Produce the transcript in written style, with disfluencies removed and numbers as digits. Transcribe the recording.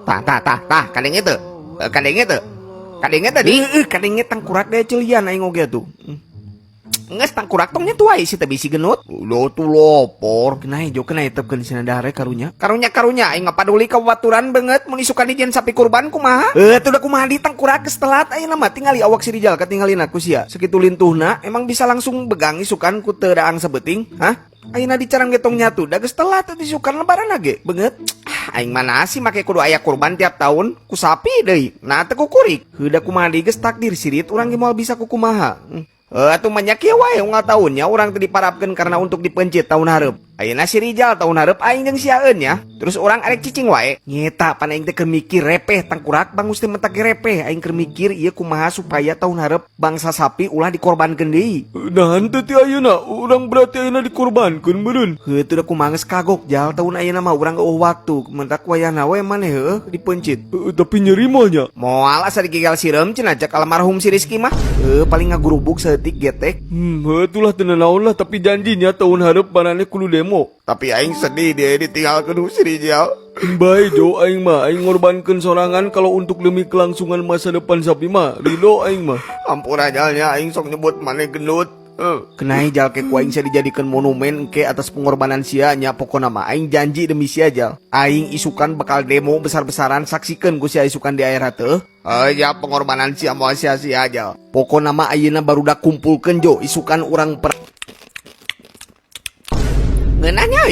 Kadang itu. Kadang itu di kadang tangkurak deh celian aing oge tuh. Nges tangkurak tongnya tuh ai si teu bisi genut. Lo tuh lopor. Kenai jo kenai tepkeun sina dahare karunya. Karunya aing ngapaduli ka baturan banget mun isukan dijieun sapi kurban kumaha? Tuh da kumaha di tangkurak geus telat ayeuna mah tingali awak si Rijal katinggalin aku sia. Sakitu lintuhna emang bisa langsung begang isukan ku teu daang sabeting, hah? Ayeuna dicarang getong nyatu da geus telat teh isukan lebaran age. Beungeut. Aing mana sih make kudu aya kurban tiap tahun ku sapi deui. Nah teu ku kurik. Heuda kumaha di geus takdir sirit urang ge moal bisa ku kumaha. Atuh banyak ya wae unggal tahunnya orang teu diparapkeun karena untuk dipencit tahun hareup. Ayeuna si Rijal tahun hareup aing jeung siaeun ya. Terus orang arek cicing wae. Nyeta pan aing teh keur mikir repeh tangkurak bangus teh mentak repeh aing keur mikir ieu kumaha supaya tahun hareup bangsa sapi ulah dikorbankeun deui. Nah henteu ti ayeuna urang berarti ayeuna dikorbankeun beureun. Heuh teu da kumaha geus kagok jal tahun ayeuna mah urang eueuh waktu mentak wayahna we maneh heuh dipencit. Tapi nyeri mah nya. Moal asa digigal sireum cenah cek almarhum si Rizky mah. Paling ngagurubuk saeutik getek. Itulah teu naon lah tapi janjinya tahun hareup manehna kudu demo. Tapi aing sedih deh ditinggalkeun si Rijal. Bae Jo aing mah aing ngorbankeun sorangan kalau untuk demi kelangsungan masa depan sapi mah ridho aing mah. Ampun ajalnya aing sok nyebut maneh gendut. Kenai jal ke ku aing sia dijadikan monumen ke atas pengorbanan sia nya pokona mah aing janji demi sia jal. Aing isukan bakal demo besar-besaran saksikeun ku sia isukan di air teu. Ya pengorbanan sia moal sia-sia jal. Pokona mah ayeuna barudak kumpulkeun Jo isukan urang per ngeunahnya